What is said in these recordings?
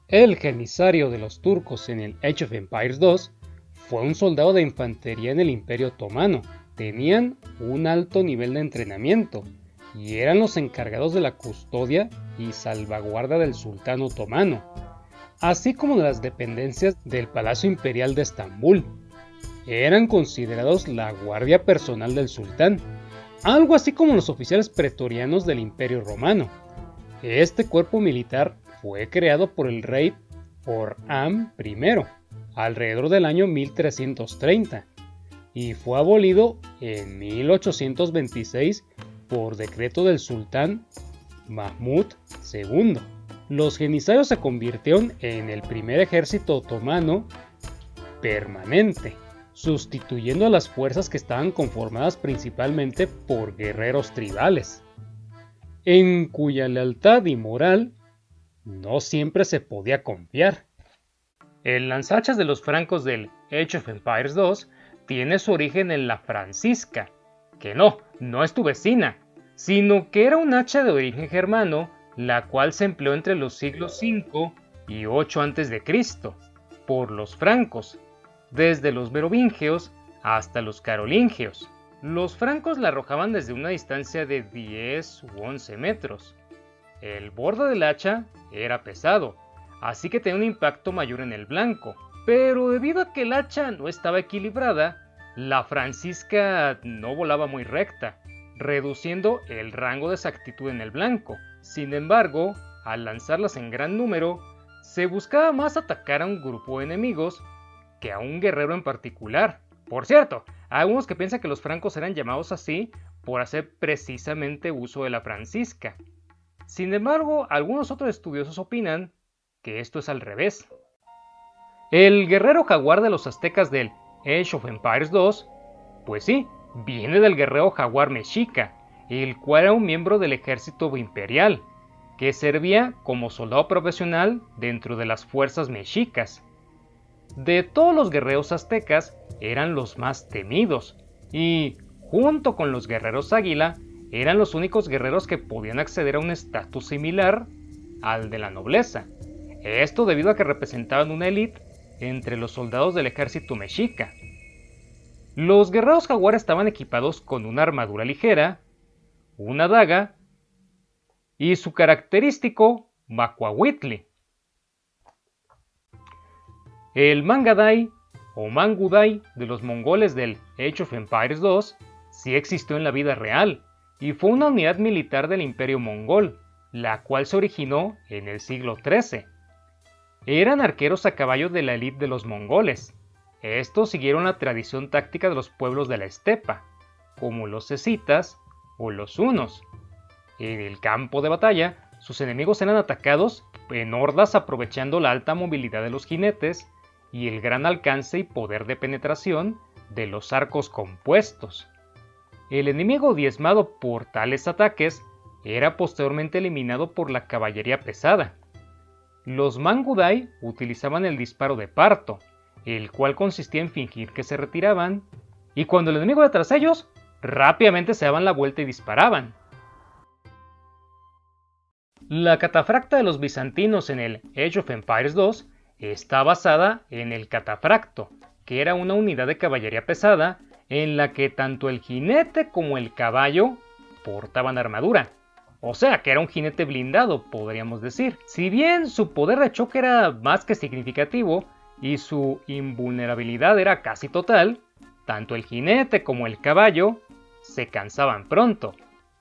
El jenisario de los turcos en el Age of Empires 2 fue un soldado de infantería en el Imperio Otomano. Tenían un alto nivel de entrenamiento y eran los encargados de la custodia y salvaguarda del sultán otomano, así como de las dependencias del Palacio Imperial de Estambul. Eran considerados la guardia personal del sultán, algo así como los oficiales pretorianos del Imperio Romano. Este cuerpo militar fue creado por el rey Orhan I alrededor del año 1330 y fue abolido en 1826 por decreto del sultán Mahmud II. Los jenisarios se convirtieron en el primer ejército otomano permanente, sustituyendo a las fuerzas que estaban conformadas principalmente por guerreros tribales, en cuya lealtad y moral no siempre se podía confiar. El lanzachas de los francos del Age of Empires 2 tiene su origen en la francisca, que no es tu vecina, sino que era un hacha de origen germano, la cual se empleó entre los siglos V y 8 a.C. por los francos, desde los merovingios hasta los carolingios. Los francos la arrojaban desde una distancia de 10 u 11 metros. El borde del hacha era pesado, así que tenía un impacto mayor en el blanco, pero debido a que el hacha no estaba equilibrada, la francisca no volaba muy recta, reduciendo el rango de exactitud en el blanco. Sin embargo, al lanzarlas en gran número, se buscaba más atacar a un grupo de enemigos que a un guerrero en particular. Por cierto, hay algunos que piensan que los francos eran llamados así por hacer precisamente uso de la francisca. Sin embargo, algunos otros estudiosos opinan que esto es al revés. El guerrero jaguar de los aztecas del Age of Empires 2, pues sí, viene del guerrero jaguar mexica, el cual era un miembro del ejército imperial, que servía como soldado profesional dentro de las fuerzas mexicas. De todos los guerreros aztecas, eran los más temidos, y, junto con los guerreros águila, eran los únicos guerreros que podían acceder a un estatus similar al de la nobleza. Esto debido a que representaban una élite entre los soldados del ejército mexica. Los guerreros jaguar estaban equipados con una armadura ligera, una daga y su característico macuahuitli. El mangadai o mangudai de los mongoles del Age of Empires 2 sí existió en la vida real y fue una unidad militar del Imperio Mongol, la cual se originó en el siglo XIII. Eran arqueros a caballo de la élite de los mongoles. Estos siguieron la tradición táctica de los pueblos de la estepa, como los escitas o los hunos. En el campo de batalla, sus enemigos eran atacados en hordas aprovechando la alta movilidad de los jinetes y el gran alcance y poder de penetración de los arcos compuestos. El enemigo diezmado por tales ataques era posteriormente eliminado por la caballería pesada. Los mangudai utilizaban el disparo de parto, el cual consistía en fingir que se retiraban, y cuando el enemigo iba tras ellos, rápidamente se daban la vuelta y disparaban. La catafracta de los bizantinos en el Age of Empires 2 está basada en el catafracto, que era una unidad de caballería pesada en la que tanto el jinete como el caballo portaban armadura. O sea, que era un jinete blindado, podríamos decir. Si bien su poder de choque era más que significativo y su invulnerabilidad era casi total, tanto el jinete como el caballo se cansaban pronto,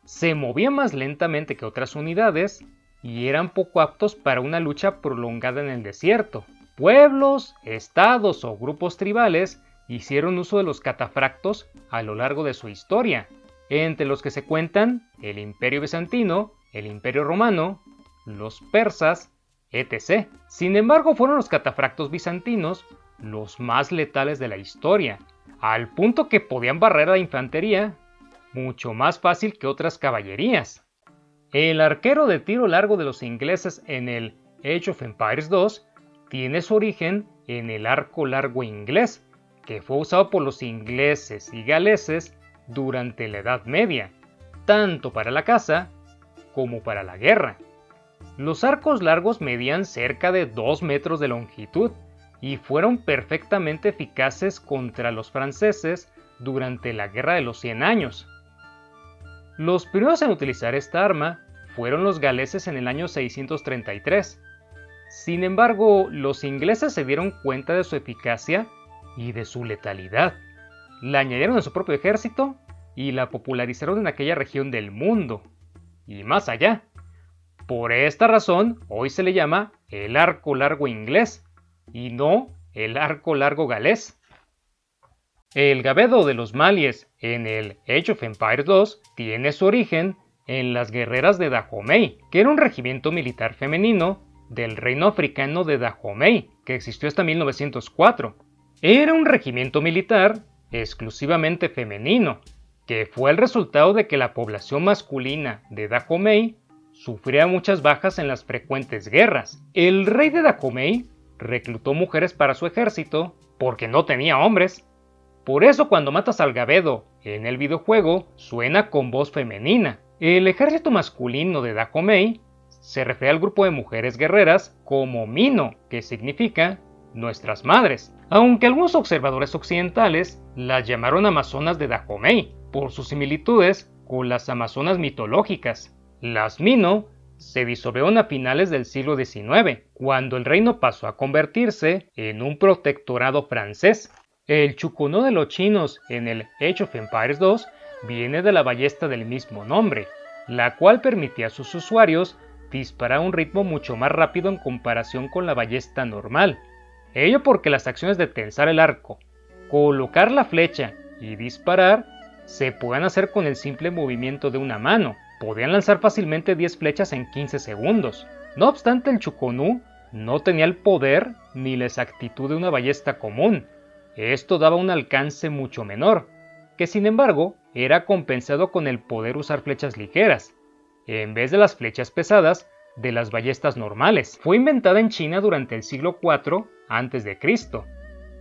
se movían más lentamente que otras unidades y eran poco aptos para una lucha prolongada en el desierto. Pueblos, estados o grupos tribales hicieron uso de los catafractos a lo largo de su historia, entre los que se cuentan el Imperio Bizantino, el Imperio Romano, los persas, etc. Sin embargo, fueron los catafractos bizantinos los más letales de la historia, al punto que podían barrer a la infantería mucho más fácil que otras caballerías. El arquero de tiro largo de los ingleses en el Age of Empires 2 tiene su origen en el arco largo inglés, que fue usado por los ingleses y galeses durante la Edad Media, tanto para la caza como para la guerra. Los arcos largos medían cerca de 2 metros de longitud y fueron perfectamente eficaces contra los franceses durante la Guerra de los 100 años. Los primeros en utilizar esta arma fueron los galeses en el año 633. Sin embargo, los ingleses se dieron cuenta de su eficacia y de su letalidad. La añadieron a su propio ejército y la popularizaron en aquella región del mundo y más allá. Por esta razón, hoy se le llama el arco largo inglés y no el arco largo galés. El gabedo de los malies en el Age of Empires 2 tiene su origen en las guerreras de Dahomey, que era un regimiento militar femenino del reino africano de Dahomey, que existió hasta 1904. Era un regimiento militar exclusivamente femenino, que fue el resultado de que la población masculina de Dahomey sufría muchas bajas en las frecuentes guerras. El rey de Dahomey reclutó mujeres para su ejército porque no tenía hombres. Por eso cuando matas al gabedo en el videojuego suena con voz femenina. El ejército masculino de Dahomey se refiere al grupo de mujeres guerreras como Mino, que significa nuestras madres, aunque algunos observadores occidentales las llamaron amazonas de Dahomey por sus similitudes con las amazonas mitológicas. Las Mino se disolvieron a finales del siglo XIX, cuando el reino pasó a convertirse en un protectorado francés. El chuconó de los chinos en el Age of Empires 2 viene de la ballesta del mismo nombre, la cual permitía a sus usuarios disparar a un ritmo mucho más rápido en comparación con la ballesta normal. Ello porque las acciones de tensar el arco, colocar la flecha y disparar se podían hacer con el simple movimiento de una mano. Podían lanzar fácilmente 10 flechas en 15 segundos. No obstante, el chuconú no tenía el poder ni la exactitud de una ballesta común. Esto daba un alcance mucho menor, que sin embargo era compensado con el poder usar flechas ligeras, en vez de las flechas pesadas de las ballestas normales. Fue inventada en China durante el siglo IV a.C.,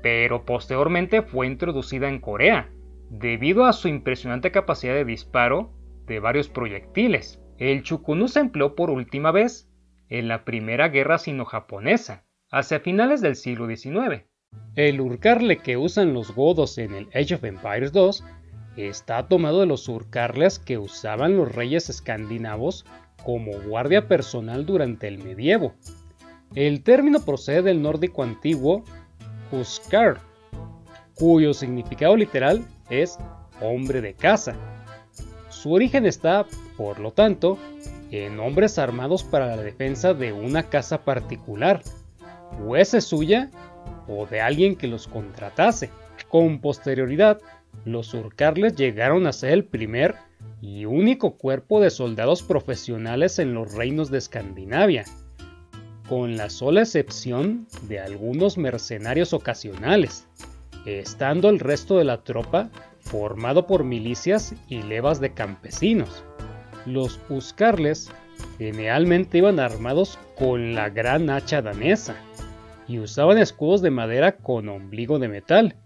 pero posteriormente fue introducida en Corea, debido a su impresionante capacidad de disparo de varios proyectiles. El chuconú se empleó por última vez en la Primera Guerra Sino-Japonesa, hacia finales del siglo XIX. El urcarle que usan los godos en el Age of Empires 2 está tomado de los urcarles que usaban los reyes escandinavos como guardia personal durante el medievo. El término procede del nórdico antiguo Huskar, cuyo significado literal es hombre de casa. Su origen está, por lo tanto, en hombres armados para la defensa de una casa particular, fuese suya o de alguien que los contratase. Con posterioridad, los urcarles llegaron a ser el primer y único cuerpo de soldados profesionales en los reinos de Escandinavia, con la sola excepción de algunos mercenarios ocasionales, estando el resto de la tropa formado por milicias y levas de campesinos. Los huskarles generalmente iban armados con la gran hacha danesa y usaban escudos de madera con ombligo de metal,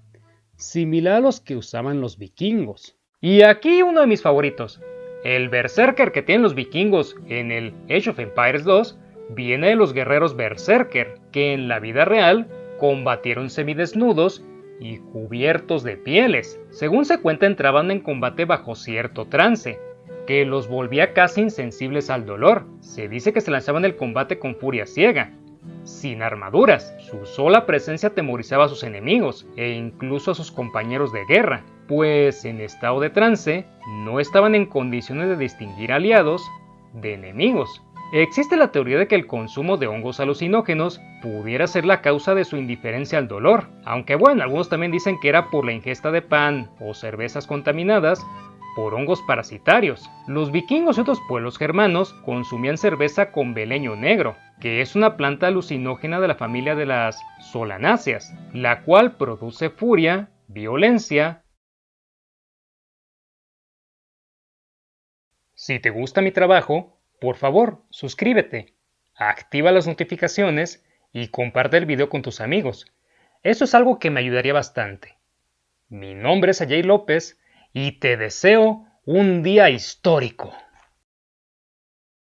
similar a los que usaban los vikingos. Y aquí uno de mis favoritos. El berserker que tienen los vikingos en el Age of Empires 2 viene de los guerreros berserker, que en la vida real combatieron semidesnudos y cubiertos de pieles. Según se cuenta, entraban en combate bajo cierto trance, que los volvía casi insensibles al dolor. Se dice que se lanzaban el combate con furia ciega, sin armaduras. Su sola presencia atemorizaba a sus enemigos e incluso a sus compañeros de guerra, pues en estado de trance no estaban en condiciones de distinguir aliados de enemigos. Existe la teoría de que el consumo de hongos alucinógenos pudiera ser la causa de su indiferencia al dolor, aunque bueno, algunos también dicen que era por la ingesta de pan o cervezas contaminadas por hongos parasitarios. Los vikingos y otros pueblos germanos consumían cerveza con beleño negro, que es una planta alucinógena de la familia de las solanáceas, la cual produce furia, violencia. Si te gusta mi trabajo, por favor, suscríbete, activa las notificaciones y comparte el video con tus amigos. Eso es algo que me ayudaría bastante. Mi nombre es Ajay López y te deseo un día histórico.